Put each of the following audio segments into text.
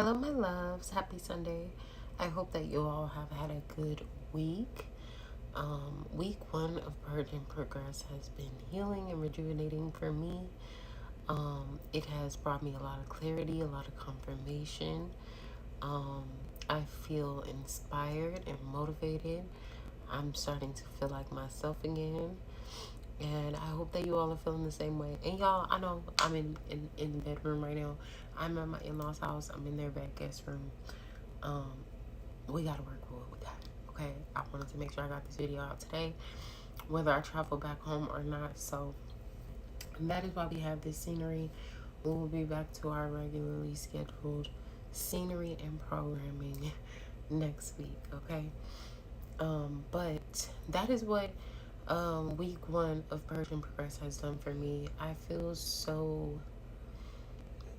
Hello, my loves. Happy Sunday. I hope that you all have had a good week. Week one of Purge and Progress has been healing and rejuvenating for me. It has brought me a lot of clarity, a lot of confirmation. Um, I feel inspired and motivated. I'm starting to feel like myself again. And I hope that you all are feeling the same way. And y'all, I know I'm in the bedroom right now. I'm at my in-laws' house. I'm in their back guest room. Um, we gotta work with what we got. Okay. I wanted to make sure I got this video out today, whether I travel back home or not. So that is why we have this scenery. We will be back to our regularly scheduled scenery and programming next week. Okay. But that is what week one of Purge and Progress has done for me. I feel so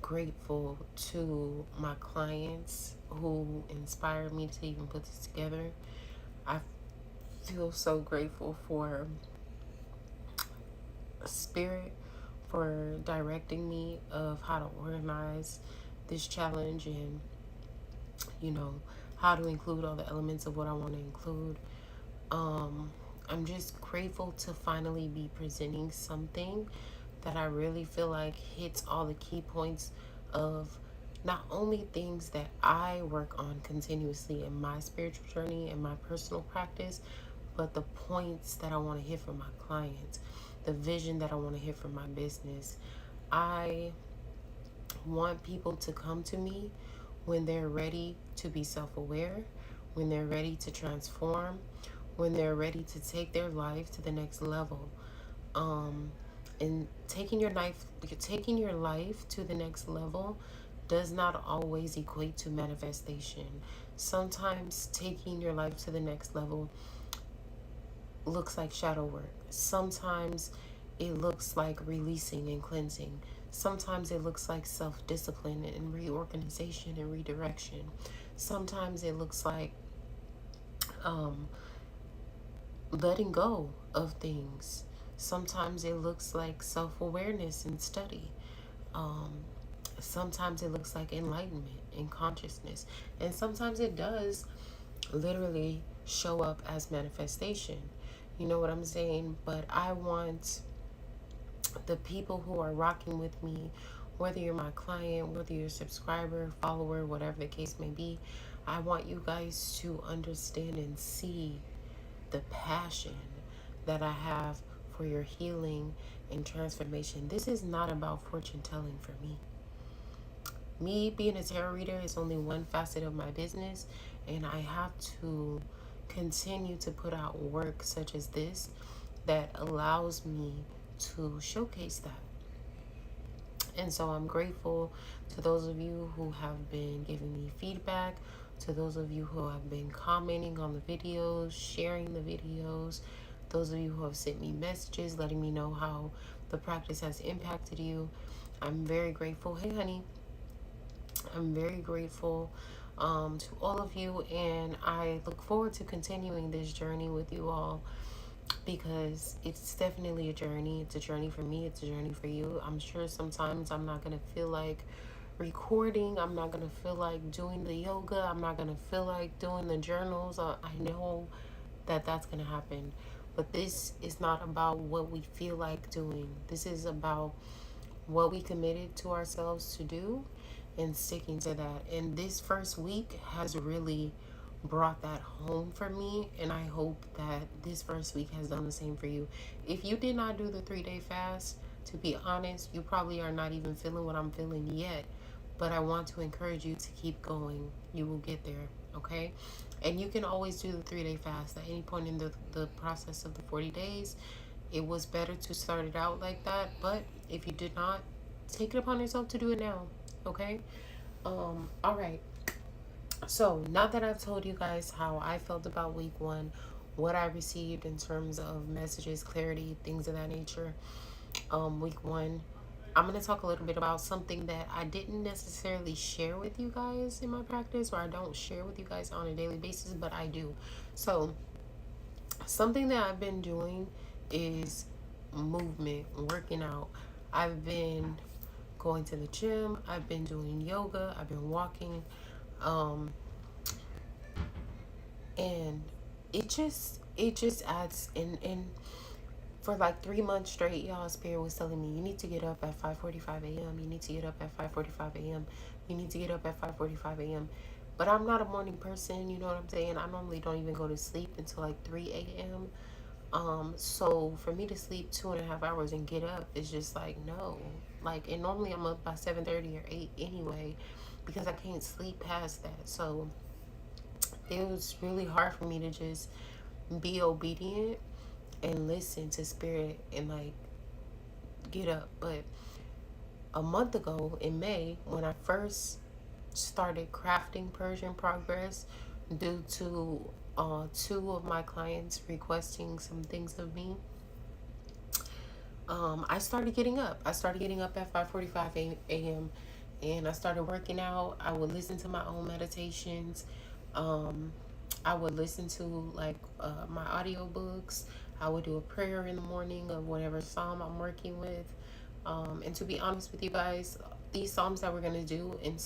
grateful to my clients who inspired me to even put this together. I feel so grateful for Spirit for directing me of how to organize this challenge and, you know, how to include all the elements of what I want to include. I'm just grateful to finally be presenting something that I really feel like hits all the key points of not only things that I work on continuously in my spiritual journey and my personal practice, but the points that I want to hit for my clients, the vision that I want to hit for my business. I want people to come to me when they're ready to be self-aware, when they're ready to transform, when they're ready to take their life to the next level. And taking your life to the next level does not always equate to manifestation. Sometimes taking your life to the next level looks like shadow work. Sometimes it looks like releasing and cleansing. Sometimes it looks like self-discipline and reorganization and redirection. Sometimes it looks like letting go of things. Sometimes it looks like self-awareness and study. Sometimes it looks like enlightenment and consciousness. And sometimes it does literally show up as manifestation. You know what I'm saying? But I want the people who are rocking with me, whether you're my client, whether you're a subscriber, follower, whatever the case may be, I want you guys to understand and see the passion that I have for your healing and transformation. This is not about fortune telling for me. Me being a tarot reader is only one facet of my business, and I have to continue to put out work such as this that allows me to showcase that. And so I'm grateful to those of you who have been giving me feedback, to those of you who have been commenting on the videos, sharing the videos, those of you who have sent me messages letting me know how the practice has impacted you. I'm very grateful. Hey, honey. I'm very grateful to all of you, and I look forward to continuing this journey with you all, because it's definitely a journey. It's a journey for me. It's a journey for you. I'm sure sometimes I'm not going to feel like recording. I'm not going to feel like doing the yoga. I'm not going to feel like doing the journals. I know that that's going to happen. But this is not about what we feel like doing. This is about what we committed to ourselves to do and sticking to that. And this first week has really brought that home for me, and I hope that this first week has done the same for you. If you did not do the 3-day fast, to be honest, you probably are not even feeling what I'm feeling yet, but I want to encourage you to keep going. You will get there, okay? And you can always do the 3-day fast at any point in the process of the 40 days. It was better to start it out like that, but if you did not, take it upon yourself to do it now, okay? All right. So now that I've told you guys how I felt about week one, what I received in terms of messages, clarity, things of that nature, week one, I'm going to talk a little bit about something that I didn't necessarily share with you guys in my practice, or I don't share with you guys on a daily basis, but I do. So something that I've been doing is movement, working out. I've been going to the gym. I've been doing yoga. I've been walking. Um, and it just adds and for like 3 months straight, y'all, Spirit was telling me, you need to get up at 5:45 a.m. You need to get up at 5:45 a.m. You need to get up at 5:45 a.m. But I'm not a morning person, you know what I'm saying? I normally don't even go to sleep until like 3 a.m. So for me to sleep 2.5 hours and get up is just like no. Like, and normally I'm up by 7:30 or 8 anyway, because I can't sleep past that. So it was really hard for me to just be obedient and listen to Spirit and like get up. But a month ago in May, when I first started crafting Persian Progress, due to two of my clients requesting some things of me, I started getting up. I started getting up at 5:45 a.m. and I started working out. I would listen to my own meditations. Um, I would listen to like my audiobooks. I would do a prayer in the morning of whatever psalm I'm working with. And to be honest with you guys, these psalms that we're gonna do in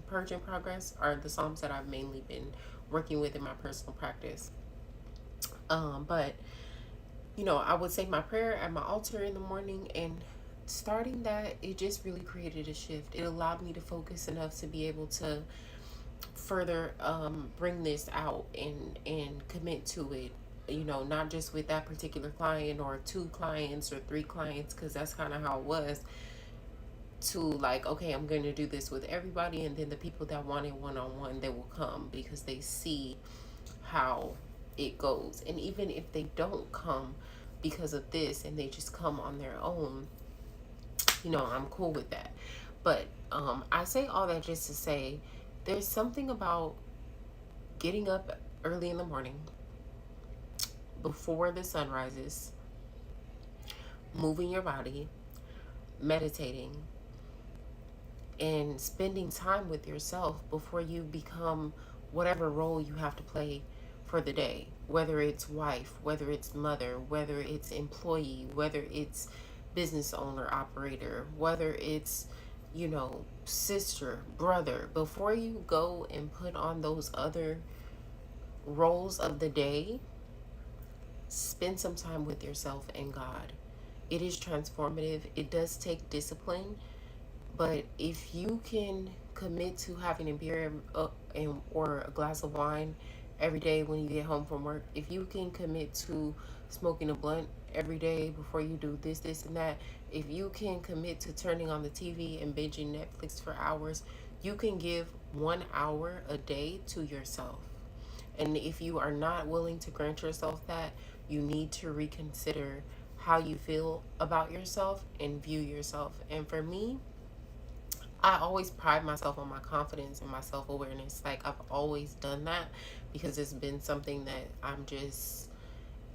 Purge in Progress are the psalms that I've mainly been working with in my personal practice. But I would say my prayer at my altar in the morning, and starting that, it just really created a shift. It allowed me to focus enough to be able to further bring this out and commit to it. Not just with that particular client or 2 clients or 3 clients, because that's kind of how it was. To like, okay, I'm going to do this with everybody, and then the people that want it one-on-one, they will come because they see how it goes. And even if they don't come because of this and they just come on their own, I'm cool with that. But I say all that just to say, there's something about getting up early in the morning before the sun rises, moving your body, meditating, and spending time with yourself before you become whatever role you have to play for the day. Whether it's wife, whether it's mother, whether it's employee, whether it's business owner, operator, whether it's, sister, brother. Before you go and put on those other roles of the day, spend some time with yourself and God. It is transformative. It does take discipline, but if you can commit to having a beer or a glass of wine every day when you get home from work, if you can commit to smoking a blunt every day before you do this, and that, if you can commit to turning on the TV and binging Netflix for hours, you can give 1 hour a day to yourself. And if you are not willing to grant yourself that, you need to reconsider how you feel about yourself and view yourself. And for me, I always pride myself on my confidence and my self-awareness. Like, I've always done that because it's been something that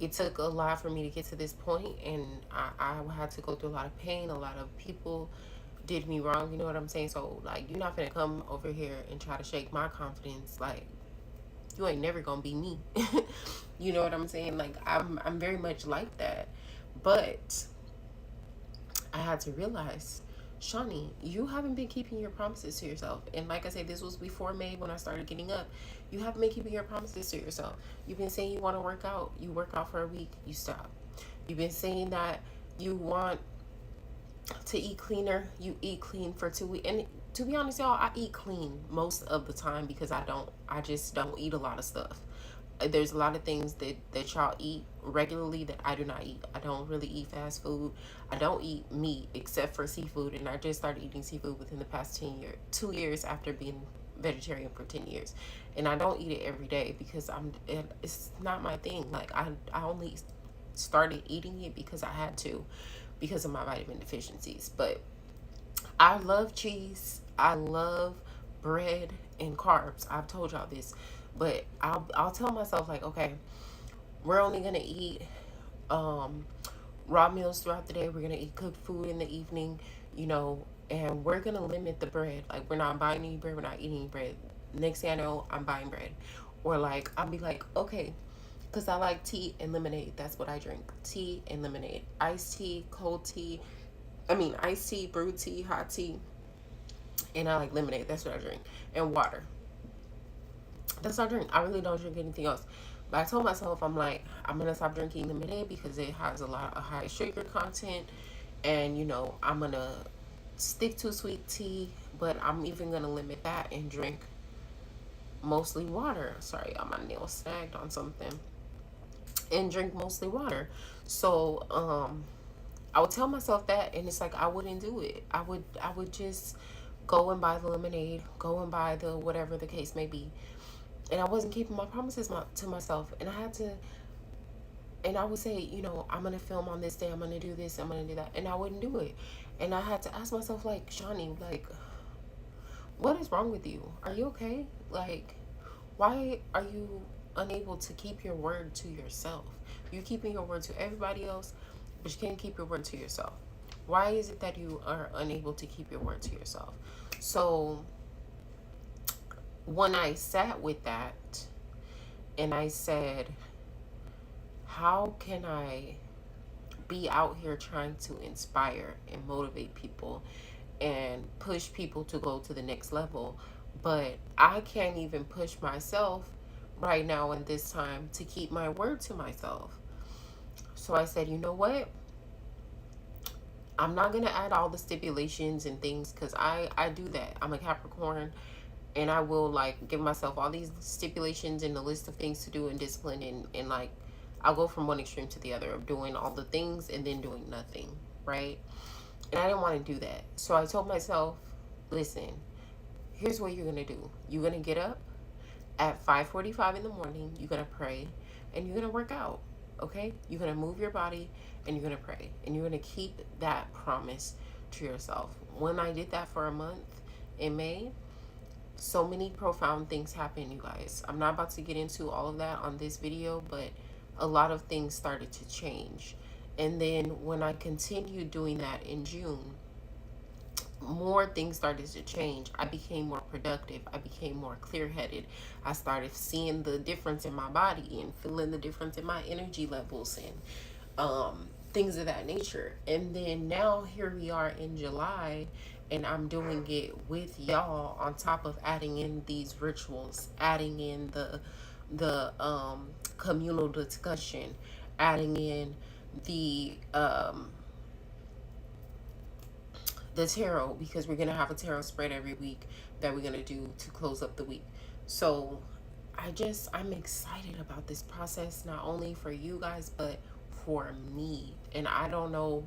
it took a lot for me to get to this point, and I had to go through a lot of pain. A lot of people did me wrong, you know what I'm saying? So, like, you're not gonna come over here and try to shake my confidence. Like, you ain't never gonna be me. You know what I'm saying? Like, I'm very much like that. But I had to realize, Shawnee, you haven't been keeping your promises to yourself. And like I said, this was before May when I started getting up. You haven't been keeping your promises to yourself. You've been saying you want to work out. You work out for a week, you stop. You've been saying that you want to eat cleaner. You eat clean for 2 weeks. And to be honest, y'all, I eat clean most of the time because I just don't eat a lot of stuff. There's a lot of things that y'all eat regularly that I do not eat. I don't really eat fast food. I don't eat meat except for seafood, and I just started eating seafood within the past 2 years after being vegetarian for 10 years. And I don't eat it every day because it's not my thing. Like, I only started eating it because I had to, because of my vitamin deficiencies. But I love cheese. I love bread and carbs. I've told y'all this. But I'll tell myself, like, okay, we're only gonna eat raw meals throughout the day. We're gonna eat cooked food in the evening, and we're gonna limit the bread. Like, we're not buying any bread. We're not eating any bread. Next thing I know, I'm buying bread. Or like, I'll be like, okay, because I like tea and lemonade. That's what I drink. Tea and lemonade. Iced tea, cold tea, I mean, iced tea, brewed tea, hot tea, and I like lemonade. That's what I drink. And water. That's what I drink. I really don't drink anything else. But I told myself, I'm like, I'm gonna stop drinking lemonade because it has a lot of high sugar content, and I'm gonna stick to sweet tea, but I'm even gonna limit that and drink mostly water. Sorry, my nail snagged on something. And drink mostly water. So I would tell myself that, and it's like I wouldn't do it. I would just go and buy the lemonade, go and buy the whatever the case may be, and I wasn't keeping my promises to myself. And I had to, and I would say, I'm gonna film on this day, I'm gonna do this, I'm gonna do that, and I wouldn't do it. And I had to ask myself, like, Shawnee, like, what is wrong with you? Are you okay? Like, why are you unable to keep your word to yourself? You're keeping your word to everybody else, but you can't keep your word to yourself. Why is it that you are unable to keep your word to yourself? So when I sat with that and I said, how can I be out here trying to inspire and motivate people and push people to go to the next level, but I can't even push myself right now in this time to keep my word to myself? So I said, you know what? I'm not going to add all the stipulations and things because I do that. I'm a Capricorn, and I will like give myself all these stipulations and a list of things to do and discipline, and like I'll go from one extreme to the other of doing all the things and then doing nothing, right? And I didn't want to do that. So I told myself, listen, here's what you're going to do. You're going to get up at 5:45 in the morning, you're going to pray, and you're going to work out. Okay? You're going to move your body and you're going to pray, and you're going to keep that promise to yourself. When I did that for a month in May, so many profound things happened, you guys. I'm not about to get into all of that on this video, but a lot of things started to change. And then when I continued doing that in June, more things started to change. I became more productive. I became more clear-headed. I started seeing the difference in my body and feeling the difference in my energy levels and things of that nature. And then now here we are in July, and I'm doing it with y'all on top of adding in these rituals, adding in the communal discussion, adding in the tarot, because we're going to have a tarot spread every week that we're going to do to close up the week. So I'm excited about this process, not only for you guys, but for me. And I don't know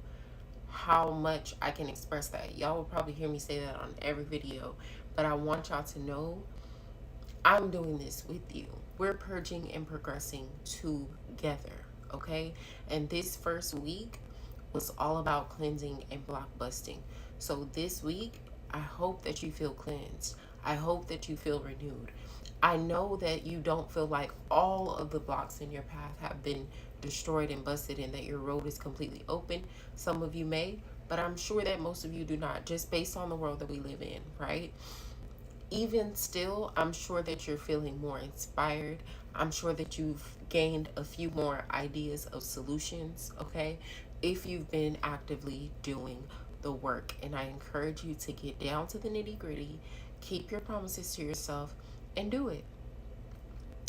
how much I can express that. Y'all will probably hear me say that on every video, but I want y'all to know I'm doing this with you. We're purging and progressing together, okay? And this first week was all about cleansing and block busting. So this week, I hope that you feel cleansed. I hope that you feel renewed. I know that you don't feel like all of the blocks in your path have been destroyed and busted and that your road is completely open. Some of you may, but I'm sure that most of you do not, just based on the world that we live in, right? Even still, I'm sure that you're feeling more inspired. I'm sure that you've gained a few more ideas of solutions, okay? If you've been actively doing the work. And I encourage you to get down to the nitty-gritty, keep your promises to yourself, and do it,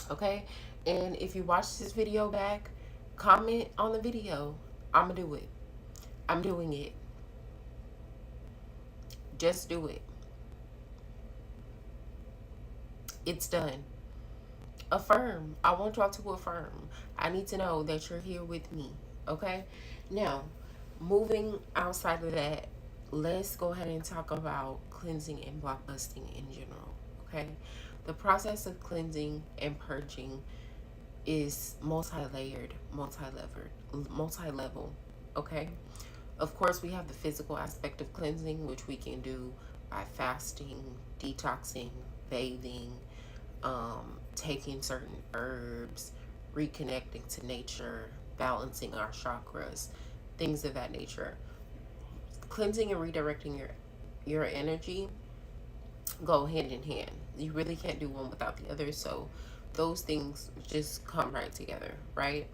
okay? And if you watch this video back, comment on the video. I'm gonna do it. I'm doing it. Just do it. It's done. Affirm. I want y'all to affirm. I need to know that you're here with me, okay? Now, moving outside of that, let's go ahead and talk about cleansing and block busting in general, okay? The process of cleansing and purging is multi-layered, multi-level, okay? Of course, we have the physical aspect of cleansing, which we can do by fasting, detoxing, bathing, taking certain herbs, reconnecting to nature, balancing our chakras, things of that nature. Cleansing and redirecting your energy go hand in hand. You really can't do one without the other, so those things just come right together, right?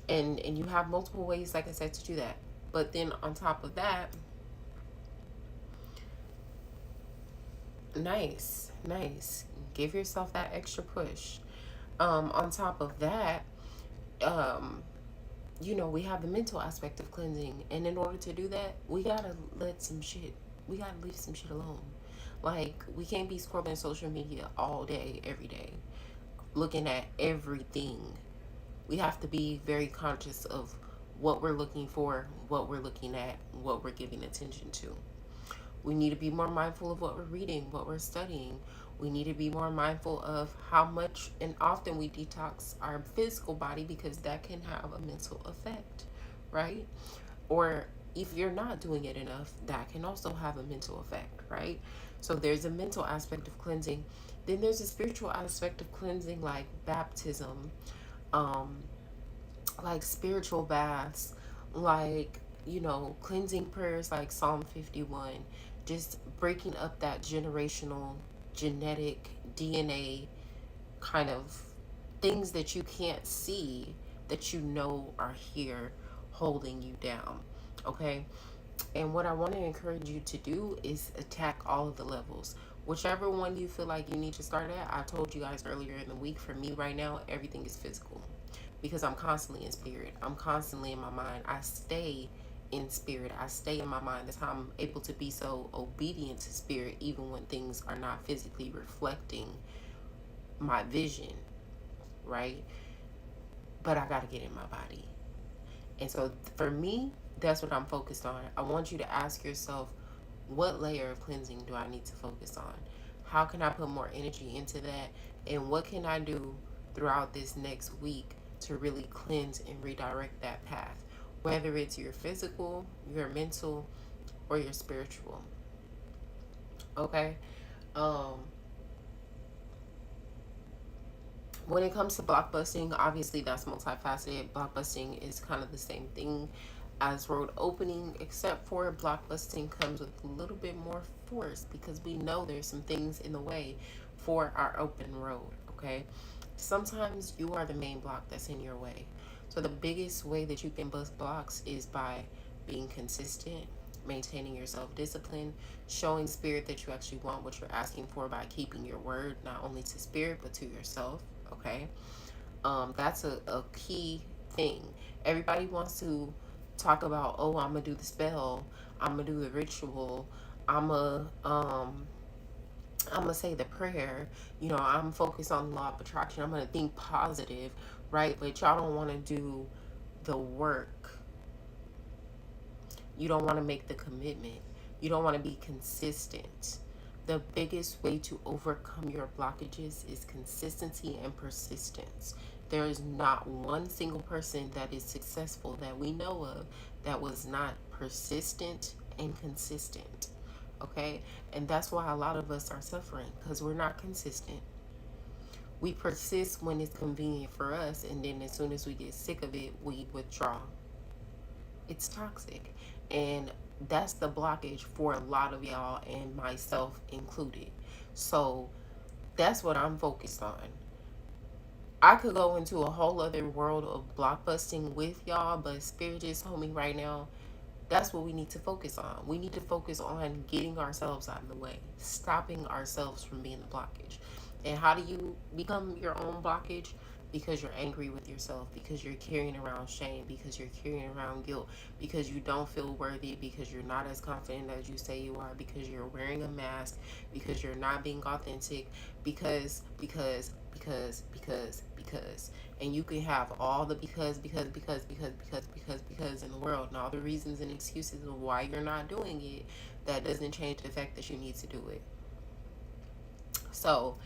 And you have multiple ways, like I said, to do that. But then on top of that, Nice, nice. Give yourself that extra push. On top of that, um, we have the mental aspect of cleansing, and in order to do that, we gotta leave some shit alone. Like, we can't be scrolling social media all day, every day, looking at everything. We have to be very conscious of what we're looking for, what we're looking at, what we're giving attention to. We need to be more mindful of what we're reading, what we're studying. We need to be more mindful of how much and often we detox our physical body, because that can have a mental effect, right? Or if you're not doing it enough, that can also have a mental effect, right? So there's a mental aspect of cleansing. Then there's a spiritual aspect of cleansing, like baptism, um, like spiritual baths, like, cleansing prayers like Psalm 51, just breaking up that generational, genetic, DNA kind of things that you can't see, that are here holding you down. Okay? And what I want to encourage you to do is attack all of the levels. Whichever one you feel like you need to start at. I told you guys earlier in the week, for me right now, everything is physical, because I'm constantly in spirit. I'm constantly in my mind. I stay in spirit. I stay in my mind. That's how I'm able to be so obedient to spirit, even when things are not physically reflecting my vision, right? But I got to get in my body. And so for me, that's what I'm focused on. I want you to ask yourself, what layer of cleansing do I need to focus on? How can I put more energy into that? And what can I do throughout this next week to really cleanse and redirect that path? Whether it's your physical, your mental, or your spiritual. Okay? Um, when it comes to blockbusting, obviously that's multifaceted. Blockbusting is kind of the same thing as road opening, except for blockbusting comes with a little bit more force, because we know there's some things in the way for our open road. Okay, sometimes you are the main block that's in your way. So the biggest way that you can bust blocks is by being consistent, maintaining your self-discipline, showing spirit that you actually want what you're asking for by keeping your word, not only to spirit but to yourself. Okay, that's a key thing. Everybody wants to talk about, oh, I'm gonna do the spell, I'm gonna do the ritual, I'm gonna say the prayer, I'm focused on the law of attraction, I'm gonna think positive, right? But y'all don't want to do the work. You don't want to make the commitment. You don't want to be consistent. The biggest way to overcome your blockages is consistency and persistence. There is not one single person that is successful that we know of that was not persistent and consistent. Okay? And that's why a lot of us are suffering, because we're not consistent. We persist when it's convenient for us, and then as soon as we get sick of it, we withdraw. It's toxic. And that's the blockage for a lot of y'all, and myself included. So that's what I'm focused on. I could go into a whole other world of blockbusting with y'all, but Spirit just told me right now, that's what we need to focus on. We need to focus on getting ourselves out of the way, stopping ourselves from being the blockage. And how do you become your own blockage? Because you're angry with yourself, because you're carrying around shame, because you're carrying around guilt, because you don't feel worthy, because you're not as confident as you say you are, because you're wearing a mask, because you're not being authentic, because. And you can have all the because in the world, and all the reasons and excuses of why you're not doing it. That doesn't change the fact that you need to do it. So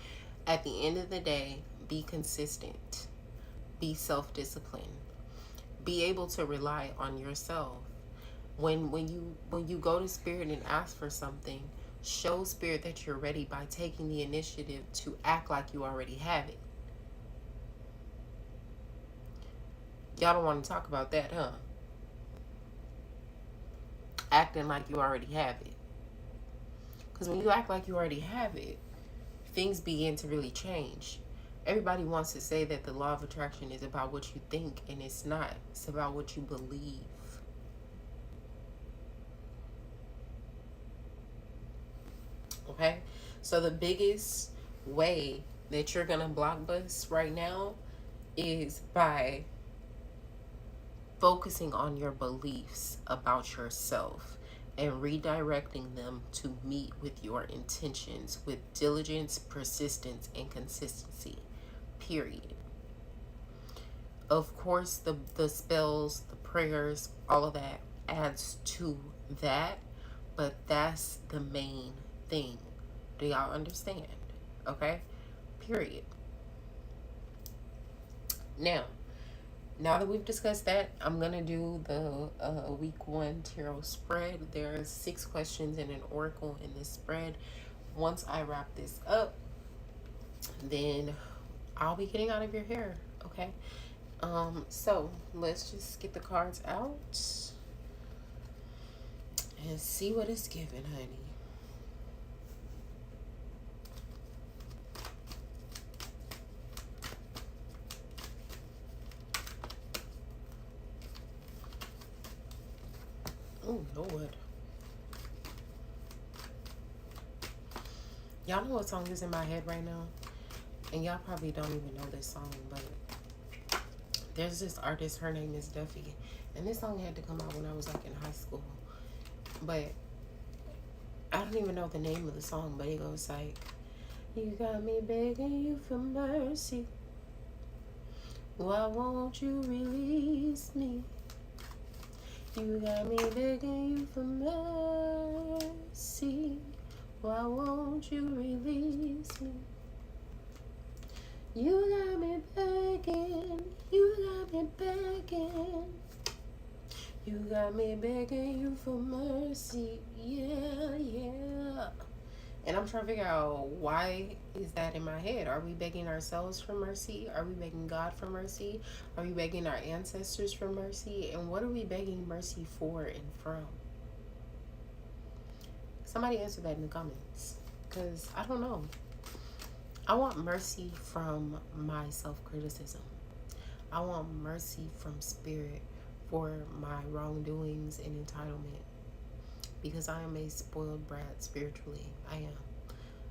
at the end of the day, be consistent, be self-disciplined, be able to rely on yourself. When you go to spirit and ask for something, show spirit that you're ready by taking the initiative to act like you already have it. Y'all don't want to talk about that, huh? Acting like you already have it. Because when you act like you already have it, things begin to really change. Everybody wants to say that the law of attraction is about what you think, and it's not. It's about what you believe. Okay? So the biggest way that you're gonna block bust right now is by focusing on your beliefs about yourself and redirecting them to meet with your intentions with diligence, persistence, and consistency. Period. Of course, the spells, the prayers, all of that adds to that, but that's the main thing. Do y'all understand? Okay? Period. Now that we've discussed that, I'm gonna do the week 1 tarot spread. There's 6 questions and an oracle in this spread. Once I wrap this up, then I'll be getting out of your hair. Okay. So let's just get the cards out and see what it's giving, honey. Oh Lord. Y'all know what song is in my head right now? And y'all probably don't even know this song, but there's this artist, her name is Duffy. And this song had to come out when I was like in high school. But I don't even know the name of the song, but it goes like, you got me begging you for mercy. Why won't you release me? You got me begging you for mercy. Why won't you release me? You got me begging, you got me begging. You got me begging you for mercy. Yeah, yeah. And I'm trying to figure out, why is that in my head? Are we begging ourselves for mercy? Are we begging God for mercy? Are we begging our ancestors for mercy? And what are we begging mercy for and from? Somebody answer that in the comments, because I don't know. I want mercy from my self-criticism. I want mercy from spirit for my wrongdoings and entitlement, because I am a spoiled brat spiritually. I am.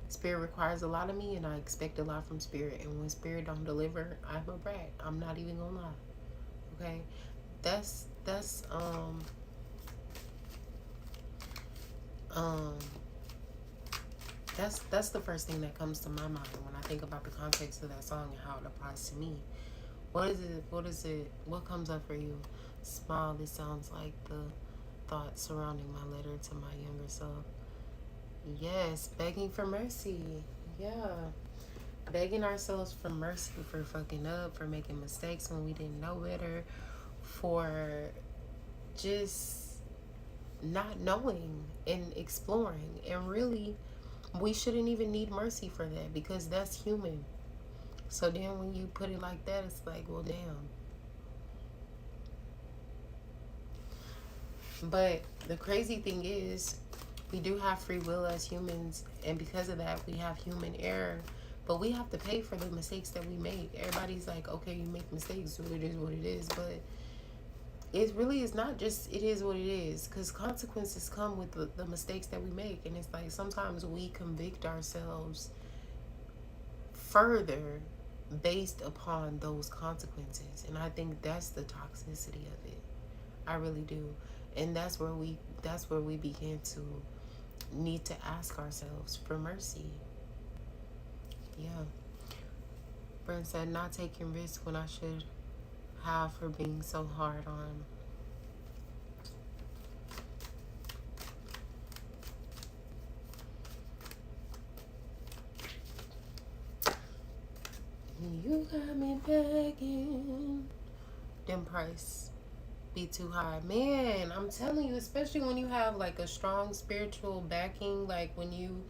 Spirit requires a lot of me, and I expect a lot from spirit. And when spirit don't deliver, I'm a brat. I'm not even gonna lie. Okay, that's that's the first thing that comes to my mind when I think about the context of that song and how it applies to me. What is it? What is it? What comes up for you? Smile. This sounds like the thoughts surrounding my letter to my younger self. Yes, begging for mercy. Yeah. Begging ourselves for mercy for fucking up, for making mistakes when we didn't know better, for just not knowing and exploring. And really, we shouldn't even need mercy for that, because that's human. So then when you put it like that, it's like, well, damn. But the crazy thing is, we do have free will as humans, and because of that, we have human error. But we have to pay for the mistakes that we make. Everybody's like, okay, you make mistakes, so it is what it is. But it really is not just it is what it is, because consequences come with the mistakes that we make. And it's like sometimes we convict ourselves further based upon those consequences. And I think that's the toxicity of it. I really do. And that's where we begin to need to ask ourselves for mercy. Yeah. Brent said, not taking risks when I should have, for being so hard on. You got me begging. Them price be too high. Man, I'm telling you, especially when you have like a strong spiritual backing, like when you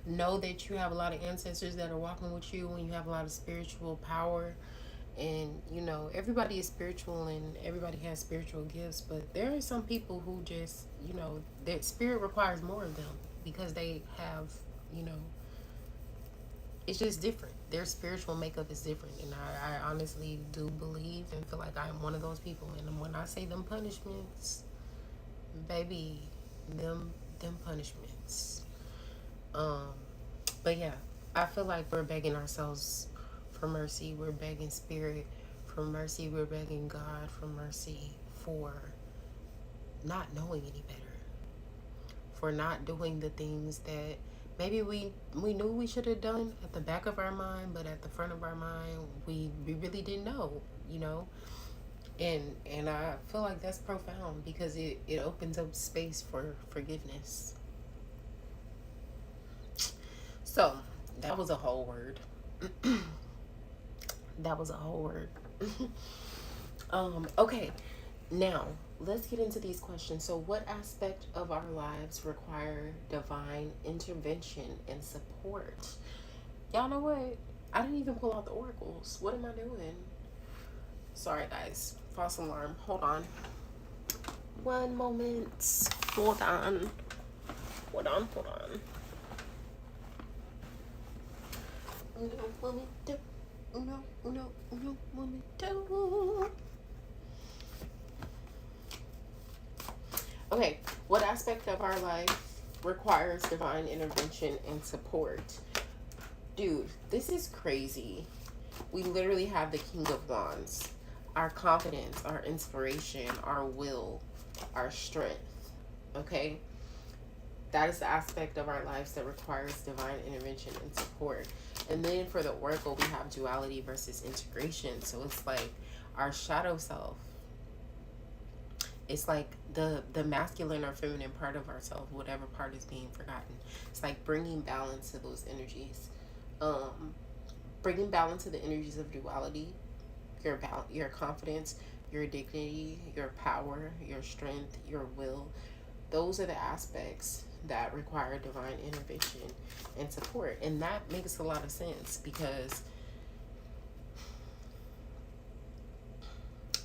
know that you have a lot of ancestors that are walking with you, when you have a lot of spiritual power, and you know everybody is spiritual and everybody has spiritual gifts, but there are some people who just, you know, their spirit requires more of them because they have, you know, it's just different. Their spiritual makeup is different, and I honestly do believe and feel like I am one of those people. And when I say them punishments, baby, them punishments. But yeah, I feel like we're begging ourselves for mercy. We're begging spirit for mercy. We're begging God for mercy for not knowing any better, for not doing the things that maybe we knew we should have done at the back of our mind, but at the front of our mind we really didn't know, you know. And I feel like that's profound because it opens up space for forgiveness. So that was a whole word. That was a whole word. Okay, now let's get into these questions. So, what aspect of our lives require divine intervention and support? Y'all know what? I didn't even pull out the oracles. What am I doing? Sorry, guys. False alarm. Hold on. One moment. Hold on. Hold on. Hold on. Uno momento. Uno momento. Okay, what aspect of our life requires divine intervention and support? Dude, this is crazy. We literally have the King of Wands. Our confidence, our inspiration, our will, our strength. Okay? That is the aspect of our lives that requires divine intervention and support. And then for the oracle, we have duality versus integration. So it's like our shadow self. It's like the masculine or feminine part of ourselves, whatever part is being forgotten. It's like bringing balance to those energies. Bringing balance to the energies of duality, your confidence, your dignity, your power, your strength, your will. Those are the aspects that require divine intervention and support. And that makes a lot of sense because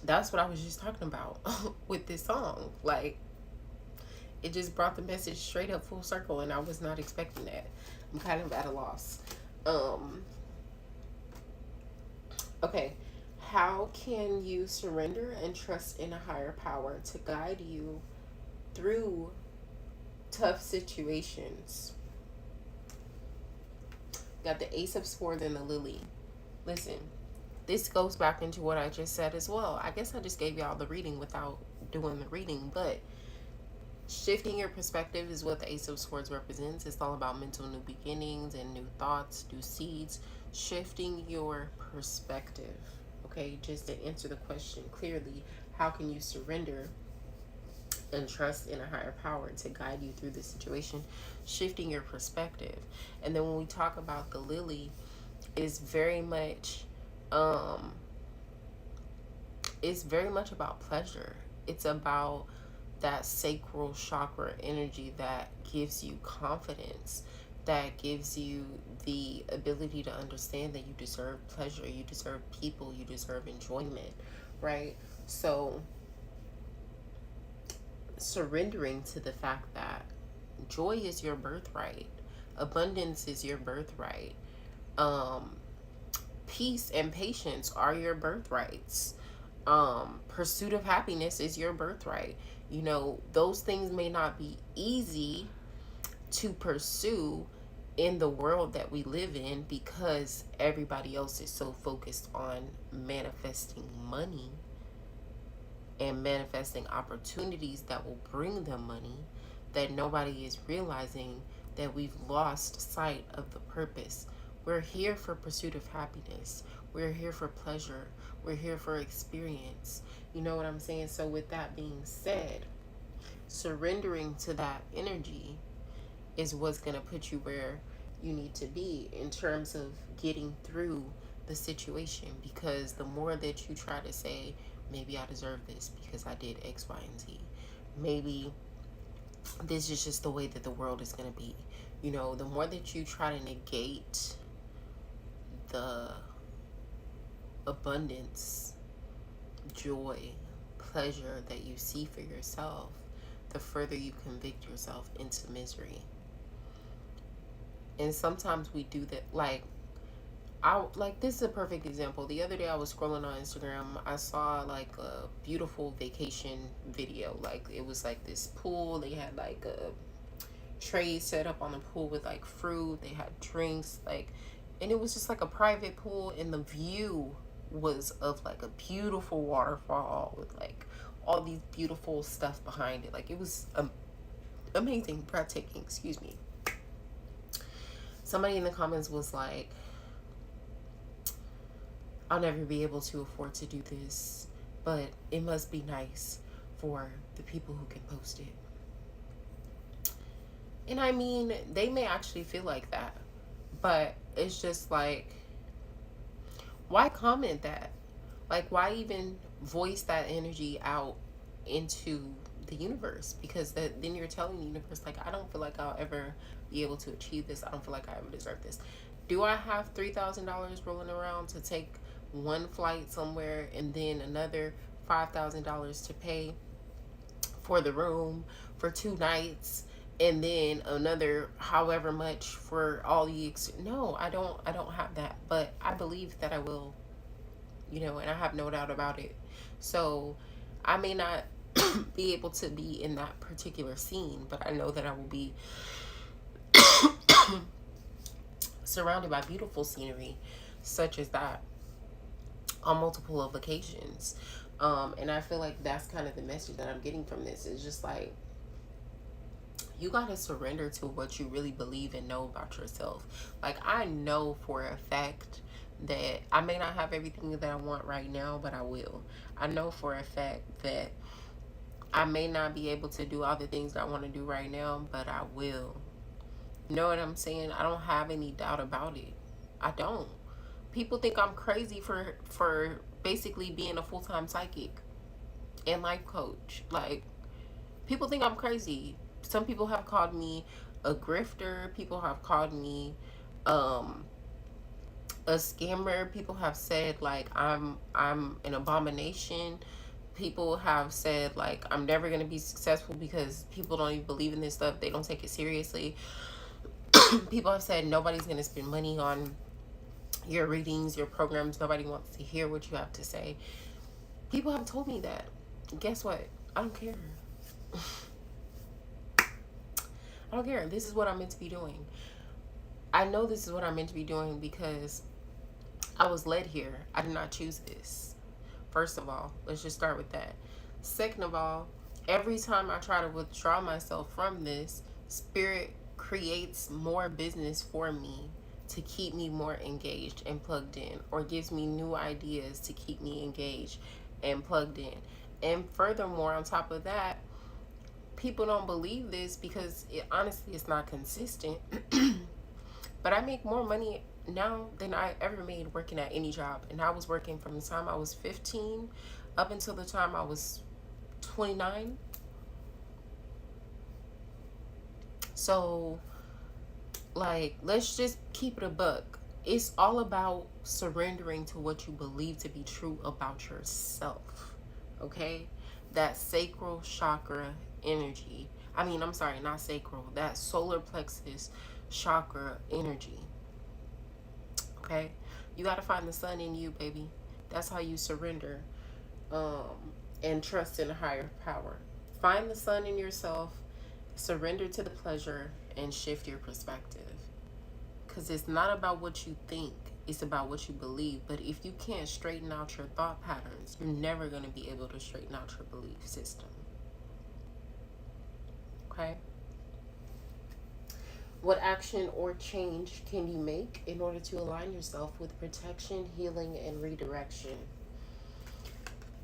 that's what I was just talking about with this song. Like, it just brought the message straight up full circle, and I was not expecting that. I'm kind of at a loss. Okay, how can you surrender and trust in a higher power to guide you through tough situations? Got the Ace of Swords and the Lily. Listen, this goes back into what I just said as well. I guess I just gave y'all the reading without doing the reading, but shifting your perspective is what the Ace of Swords represents. It's all about mental new beginnings and new thoughts, new seeds. Shifting your perspective. Okay, just to answer the question clearly, how can you surrender and trust in a higher power to guide you through the situation? Shifting your perspective. And then when we talk about the lily, is very much it's very much about pleasure. It's about that sacral chakra energy that gives you confidence, that gives you the ability to understand that you deserve pleasure, you deserve people, you deserve enjoyment, right? So surrendering to the fact that joy is your birthright, abundance is your birthright, peace and patience are your birthrights, pursuit of happiness is your birthright. You know, those things may not be easy to pursue in the world that we live in because everybody else is so focused on manifesting money and manifesting opportunities that will bring them money, that nobody is realizing that we've lost sight of the purpose. We're here for pursuit of happiness. We're here for pleasure. We're here for experience. You know what I'm saying? So with that being said, surrendering to that energy is what's going to put you where you need to be in terms of getting through the situation. Because the more that you try to say, maybe I deserve this because I did X, Y, and Z. Maybe this is just the way that the world is going to be. You know, the more that you try to negate the abundance, joy, pleasure that you see for yourself, the further you convict yourself into misery. And sometimes we do that. Like this is a perfect example. The other day I was scrolling on Instagram. I saw like a beautiful vacation video. Like it was like this pool. They had like a trays set up on the pool with like fruit. They had drinks, like, and it was just like a private pool, and the view was of like a beautiful waterfall with like all these beautiful stuff behind it. Like, it was amazing, breathtaking, excuse me. Somebody in the comments was like, I'll never be able to afford to do this, but it must be nice for the people who can post it. And I mean, they may actually feel like that, but it's just like, why comment that? Like, why even voice that energy out into the universe? Because then you're telling the universe, like, I don't feel like I'll ever be able to achieve this. I don't feel like I ever deserve this. Do I have $3,000 rolling around to take one flight somewhere, and then another $5,000 to pay for the room for 2 nights, and then another however much for all the no, I don't have that, but I believe that I will, and I have no doubt about it. So I may not be able to be in that particular scene, but I know that I will be surrounded by beautiful scenery such as that on multiple of occasions. And I feel like that's kind of the message that I'm getting from this. It's just like, you gotta surrender to what you really believe and know about yourself. Like, I know for a fact that I may not have everything that I want right now, but I will. I know for a fact that I may not be able to do all the things that I want to do right now, but I will. You know what I'm saying? I don't have any doubt about it. I don't. People think I'm crazy for basically being a full-time psychic and life coach. Like, people think I'm crazy. Some people have called me a grifter. People have called me a scammer. People have said like I'm an abomination. People have said like I'm never going to be successful because people don't even believe in this stuff. They don't take it seriously. People have said nobody's going to spend money on your readings, your programs. Nobody wants to hear what you have to say. People have told me that. Guess what? I don't care. I don't care. This is what I'm meant to be doing. I know this is what I'm meant to be doing because I was led here. I did not choose this. First of all, let's just start with that. Second of all, every time I try to withdraw myself from this, Spirit creates more business for me to keep me more engaged and plugged in, or gives me new ideas to keep me engaged and plugged in. And furthermore, on top of that, people don't believe this because honestly, it's not consistent. But I make more money now than I ever made working at any job. And I was working from the time I was 15 up until the time I was 29. So, like, let's just keep it a buck. It's all about surrendering to what you believe to be true about yourself. Okay? That sacral chakra energy. I'm sorry, not sacral. That solar plexus chakra energy. Okay? You got to find the sun in you, baby. That's how you surrender and trust in a higher power. Find the sun in yourself, surrender to the pleasure, and shift your perspective. Because it's not about what you think, it's about what you believe. But if you can't straighten out your thought patterns, you're never going to be able to straighten out your belief system. Okay? What action or change can you make in order to align yourself with protection, healing, and redirection?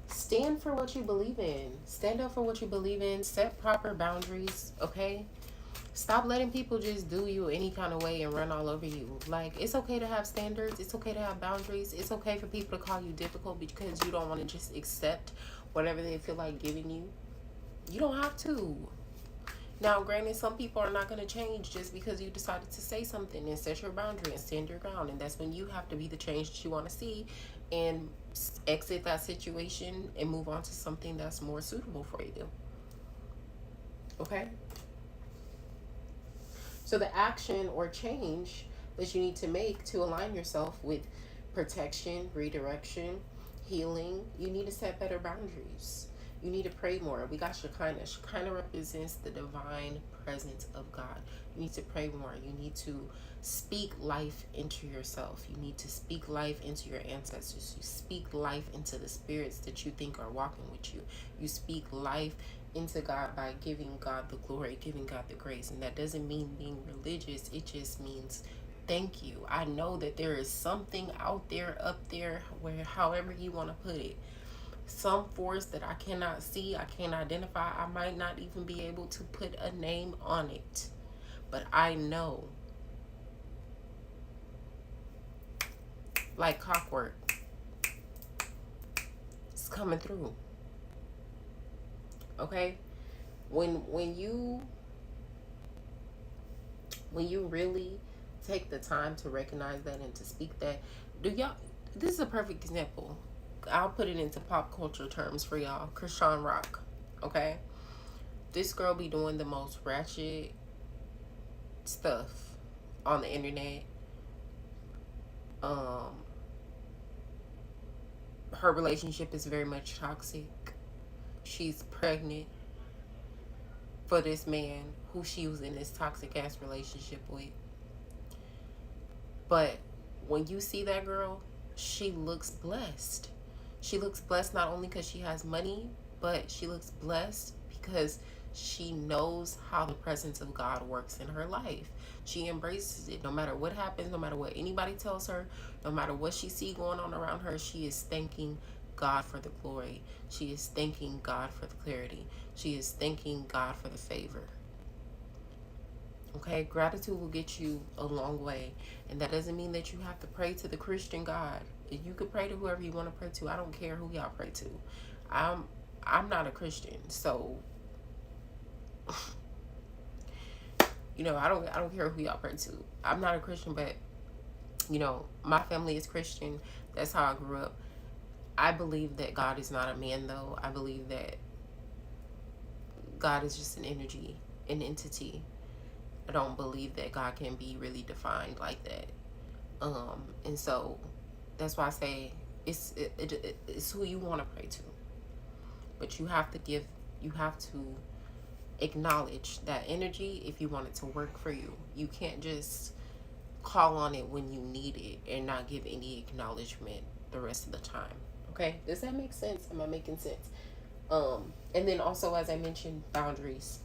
Stand for what you believe in. Stand up for what you believe in. Set proper boundaries, okay? Stop letting people just do you any kind of way and run all over you. Like, it's okay to have standards. It's okay to have boundaries. It's okay for people to call you difficult because you don't want to just accept whatever they feel like giving you. You don't have to. Now, granted, some people are not going to change just because you decided to say something and set your boundary and stand your ground. And that's when you have to be the change that you want to see and exit that situation and move on to something that's more suitable for you. Okay? So the action or change that you need to make to align yourself with protection, redirection, healing, you need to set better boundaries. You need to pray more. We got Shekinah. Shekinah represents the divine presence of God. You need to pray more. You need to speak life into yourself. You need to speak life into your ancestors. You speak life into the spirits that you think are walking with you. You speak life into God by giving God the glory, giving God the grace. And that doesn't mean being religious. It just means thank you. I know that there is something out there, up there, where however you want to put it, some force that I cannot see, I can't identify. I might not even be able to put a name on it, but I know, like clockwork, it's coming through. Okay, when you really take the time to recognize that and to speak that, do y'all? This is a perfect example. I'll put it into pop culture terms for y'all. Krishan Rock, okay? This girl be doing the most ratchet stuff on the internet. Her relationship is very much toxic. She's pregnant for this man who she was in this toxic ass relationship with. But when you see that girl, she looks blessed. She looks blessed not only because she has money, but she looks blessed because she knows how the presence of God works in her life. She embraces it. No matter what happens, no matter what anybody tells her, no matter what she sees going on around her, she is thanking God for the glory. She is thanking God for the clarity. She is thanking God for the favor. Okay, gratitude will get you a long way. And that doesn't mean that you have to pray to the Christian God. You could pray to whoever you want to pray to. I don't care who y'all pray to. I'm not a Christian, so you know, I don't care who y'all pray to. I'm not a Christian, but you know, my family is Christian. That's how I grew up. I believe that God is not a man, though. I believe that God is just an energy, an entity. I don't believe that God can be really defined like that. And so that's why I say it's who you want to pray to. But you have to acknowledge that energy if you want it to work for you. You can't just call on it when you need it and not give any acknowledgement the rest of the time. Okay? Does that make sense? Am I making sense? And then also, as I mentioned, boundaries.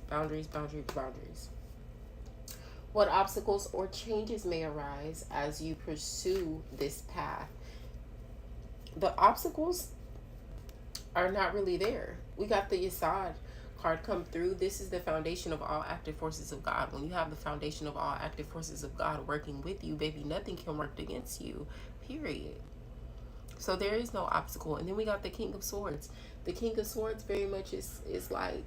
What obstacles or changes may arise as you pursue this path? The obstacles are not really there. We got the Yesod card come through. This is the foundation of all active forces of God. When you have the foundation of all active forces of God working with you, baby, nothing can work against you, period. So there is no obstacle. And then we got the King of Swords. The King of Swords very much is like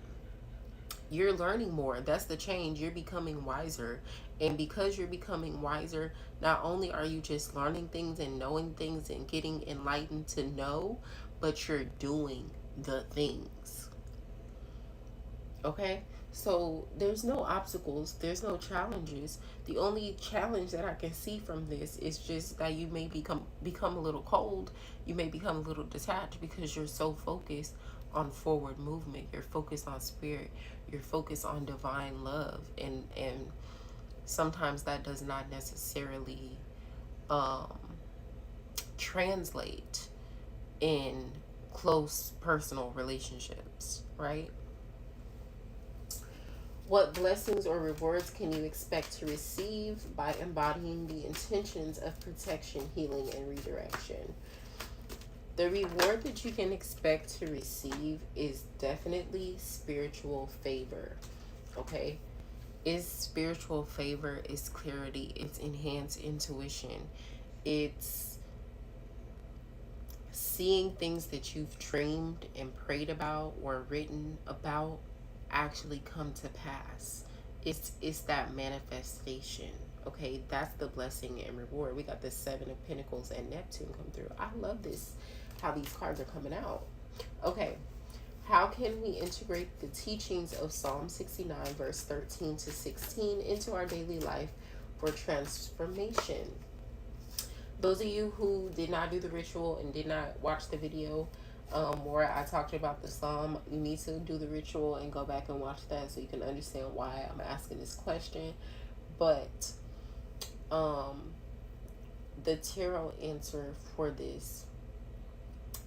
you're learning more. That's the change. You're becoming wiser. And because you're becoming wiser, not only are you just learning things and knowing things and getting enlightened to know, but you're doing the things. Okay? So there's no obstacles. There's no challenges. The only challenge that I can see from this is just that you may become a little cold. You may become a little detached because you're so focused on forward movement. You're focused on spirit. You're focused on divine love. And sometimes that does not necessarily translate in close personal relationships, right? What blessings or rewards can you expect to receive by embodying the intentions of protection, healing, and redirection? The reward that you can expect to receive is definitely spiritual favor, okay? It's spiritual favor, it's clarity, it's enhanced intuition, it's seeing things that you've dreamed and prayed about or written about actually come to pass. It's that manifestation. Okay, that's the blessing and reward. We got the Seven of Pentacles and Neptune come through. I love this, how these cards are coming out. Okay, how can we integrate the teachings of Psalm 69 verse 13 to 16 into our daily life for transformation? Those of you who did not do the ritual and did not watch the video where I talked about the psalm, you need to do the ritual and go back and watch that so you can understand why I'm asking this question. But um, the tarot answer for this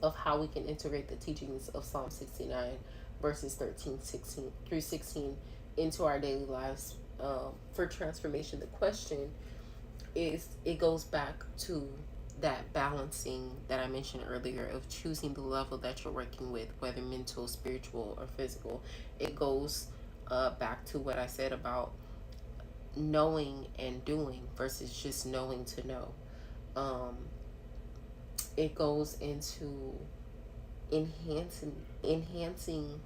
of how we can integrate the teachings of Psalm 69 verses 13 16 through 16 into our daily lives for transformation. The question is, it goes back to that balancing that I mentioned earlier of choosing the level that you're working with, whether mental, spiritual, or physical. It goes back to what I said about knowing and doing versus just knowing to know. Um, it goes into enhancing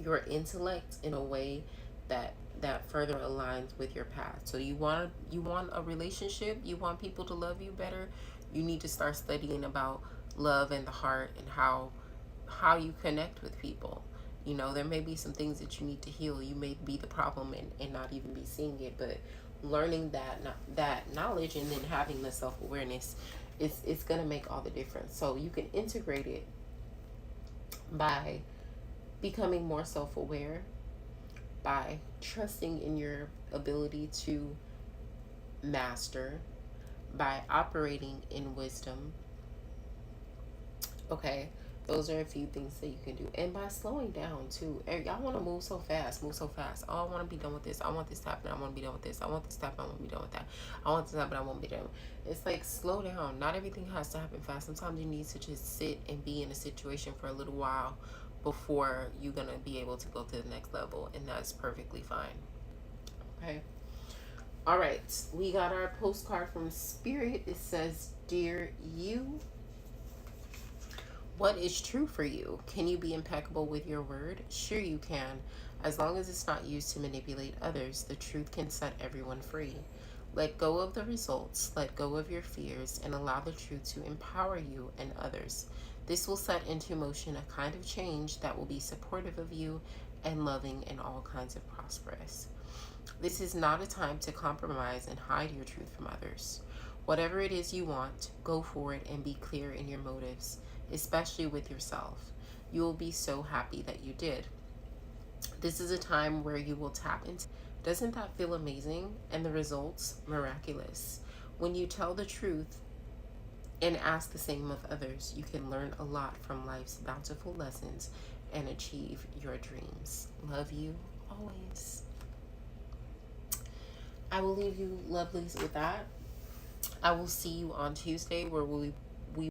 your intellect in a way that further aligns with your path. So you want a relationship, you want people to love you better, you need to start studying about love and the heart and how you connect with people. You know, there may be some things that you need to heal. You may be the problem and not even be seeing it, but learning that knowledge and then having the self-awareness, it's going to make all the difference. So you can integrate it by becoming more self-aware, by trusting in your ability to master, by operating in wisdom. Okay, those are a few things that you can do. And by slowing down too. Y'all want to move so fast, move so fast. Oh, I want to be done with this. I want this to happen. I want to be done with this. I want this to happen. I want to be done with that. I want this to happen. I won't be done. It's like, slow down. Not everything has to happen fast. Sometimes you need to just sit and be in a situation for a little while before you're going to be able to go to the next level. And that's perfectly fine. Okay. All right. We got our postcard from Spirit. It says, Dear you, what is true for you? Can you be impeccable with your word? Sure you can. As long as it's not used to manipulate others, the truth can set everyone free. Let go of the results, let go of your fears, and allow the truth to empower you and others. This will set into motion a kind of change that will be supportive of you and loving and all kinds of prosperous. This is not a time to compromise and hide your truth from others. Whatever it is you want, go for it and be clear in your motives, especially with yourself. You will be so happy that you did. This is a time where you will tap into. Doesn't that feel amazing? And the results, miraculous. When you tell the truth and ask the same of others, you can learn a lot from life's bountiful lessons and achieve your dreams. Love you always. I will leave you lovelies with that. I will see you on Tuesday where